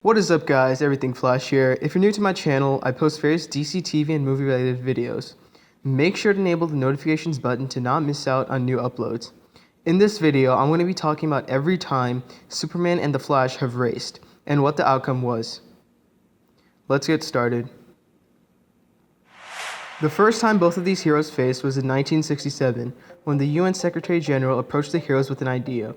What is up guys, Everything Flash here. If you're new to my channel, I post various DC TV and movie related videos. Make sure to enable the notifications button to not miss out on new uploads. In this video, I'm going to be talking about every time Superman and the Flash have raced, and what the outcome was. Let's get started. The first time both of these heroes faced was in 1967, when the UN Secretary General approached the heroes with an idea.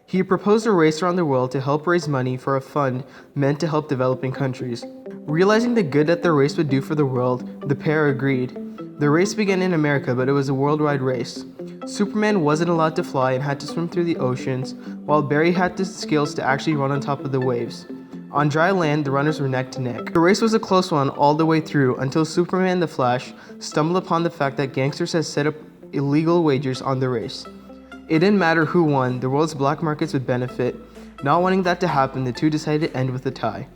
He proposed a race around the world to help raise money for a fund meant to help developing countries. Realizing the good that the race would do for the world, the pair agreed. The race began in America, but it was a worldwide race. Superman wasn't allowed to fly and had to swim through the oceans, while Barry had the skills to actually run on top of the waves. On dry land, the runners were neck to neck. The race was a close one all the way through until Superman and the Flash stumbled upon the fact that gangsters had set up illegal wagers on the race. It didn't matter who won, the world's black markets would benefit. Not wanting that to happen, the two decided to end with a tie.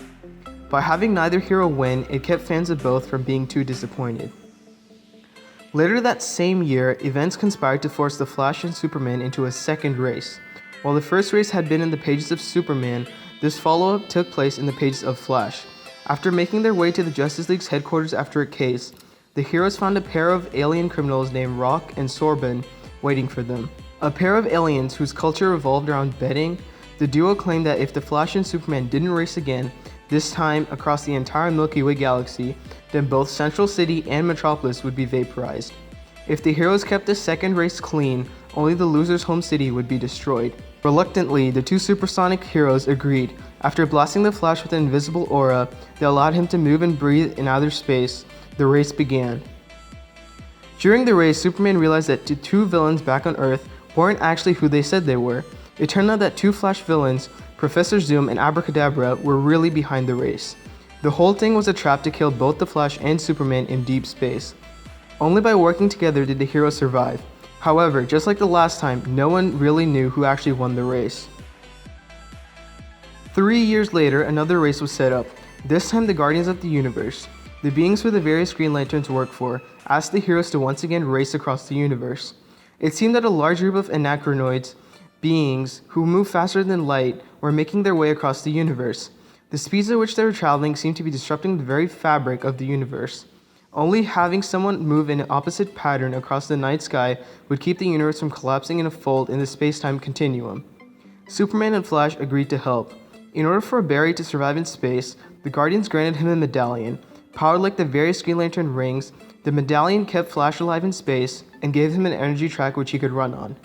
By having neither hero win, it kept fans of both from being too disappointed. Later that same year, events conspired to force the Flash and Superman into a second race. While the first race had been in the pages of Superman, this follow-up took place in the pages of Flash. After making their way to the Justice League's headquarters after a case, the heroes found a pair of alien criminals named Rock and Sorbin waiting for them. A pair of aliens whose culture revolved around betting. The duo claimed that if the Flash and Superman didn't race again, this time across the entire Milky Way galaxy, then both Central City and Metropolis would be vaporized. If the heroes kept the second race clean, only the loser's home city would be destroyed. Reluctantly, the two supersonic heroes agreed. After blasting the Flash with an invisible aura that allowed him to move and breathe in outer space, the race began. During the race, Superman realized that the two villains back on Earth weren't actually who they said they were. It turned out that two Flash villains, Professor Zoom and Abracadabra, were really behind the race. The whole thing was a trap to kill both the Flash and Superman in deep space. Only by working together did the heroes survive. However, just like the last time, no one really knew who actually won the race. 3 years later, another race was set up. This time the Guardians of the Universe, the beings who the various Green Lanterns work for, asked the heroes to once again race across the universe. It seemed that a large group of anachronoids, beings who move faster than light, were making their way across the universe. The speeds at which they were traveling seemed to be disrupting the very fabric of the universe. Only having someone move in an opposite pattern across the night sky would keep the universe from collapsing in a fold in the space-time continuum. Superman and Flash agreed to help. In order for Barry to survive in space, the Guardians granted him a medallion. Powered like the various Green Lantern rings, the medallion kept Flash alive in space and gave him an energy track which he could run on.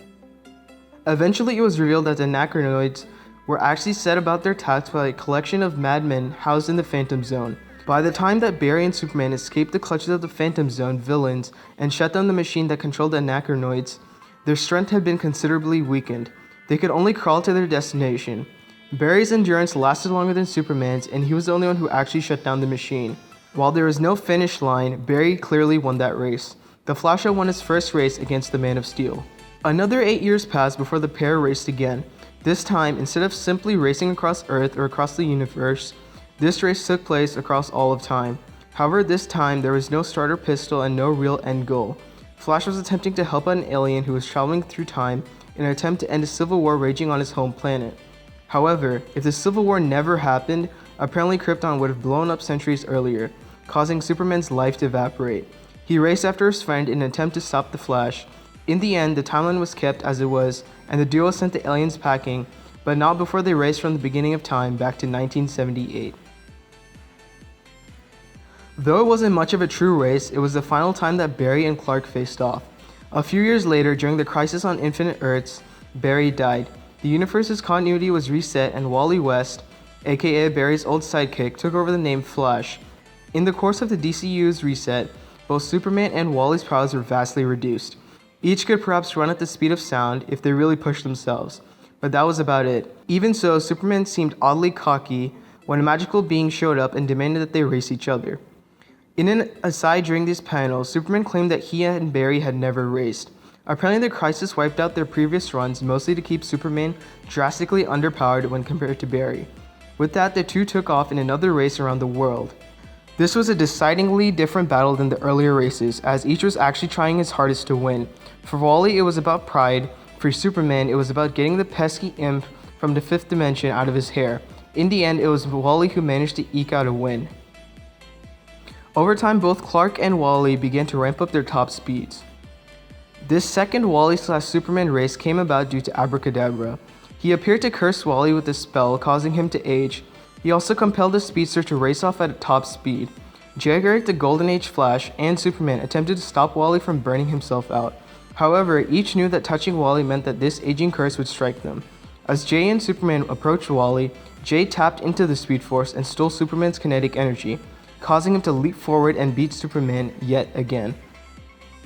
Eventually, it was revealed that the anachronoids were actually set about their tasks by a collection of madmen housed in the Phantom Zone. By the time that Barry and Superman escaped the clutches of the Phantom Zone villains and shut down the machine that controlled the anachronoids, their strength had been considerably weakened. They could only crawl to their destination. Barry's endurance lasted longer than Superman's, and he was the only one who actually shut down the machine. While there was no finish line, Barry clearly won that race. The Flash had won his first race against the Man of Steel. Another 8 years passed before the pair raced again. This time, instead of simply racing across Earth or across the universe, this race took place across all of time. However, this time there was no starter pistol and no real end goal. Flash was attempting to help out an alien who was traveling through time in an attempt to end a civil war raging on his home planet. However, if the Civil War never happened, apparently Krypton would have blown up centuries earlier, causing Superman's life to evaporate. He raced after his friend in an attempt to stop the Flash. In the end, the timeline was kept as it was, and the duo sent the aliens packing, but not before they raced from the beginning of time back to 1978. Though it wasn't much of a true race, it was the final time that Barry and Clark faced off. A few years later, during the Crisis on Infinite Earths, Barry died. The universe's continuity was reset, and Wally West, aka Barry's old sidekick, took over the name Flash. In the course of the DCU's reset, both Superman and Wally's powers were vastly reduced. Each could perhaps run at the speed of sound if they really pushed themselves, but that was about it. Even so, Superman seemed oddly cocky when a magical being showed up and demanded that they race each other. In an aside during these panels, Superman claimed that he and Barry had never raced. Apparently the Crisis wiped out their previous runs mostly to keep Superman drastically underpowered when compared to Barry. With that, the two took off in another race around the world. This was a decidedly different battle than the earlier races, as each was actually trying his hardest to win. For Wally, it was about pride. For Superman, it was about getting the pesky imp from the fifth dimension out of his hair. In the end, it was Wally who managed to eke out a win. Over time, both Clark and Wally began to ramp up their top speeds. This second Wally/Superman race came about due to Abracadabra. He appeared to curse Wally with a spell, causing him to age. He also compelled the speedster to race off at a top speed. Jay Garrick, the Golden Age Flash, and Superman attempted to stop Wally from burning himself out. However, each knew that touching Wally meant that this aging curse would strike them. As Jay and Superman approached Wally, Jay tapped into the Speed Force and stole Superman's kinetic energy, causing him to leap forward and beat Superman yet again.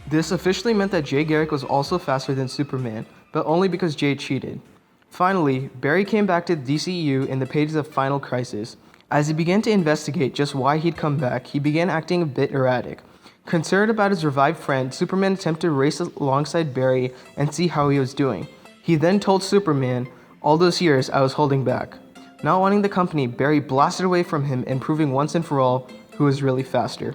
This officially meant that Jay Garrick was also faster than Superman, but only because Jay cheated. Finally, Barry came back to the DCEU in the pages of Final Crisis. As he began to investigate just why he'd come back, he began acting a bit erratic. Concerned about his revived friend, Superman attempted to race alongside Barry and see how he was doing. He then told Superman, "All those years I was holding back." Not wanting the company, Barry blasted away from him and proving once and for all who was really faster.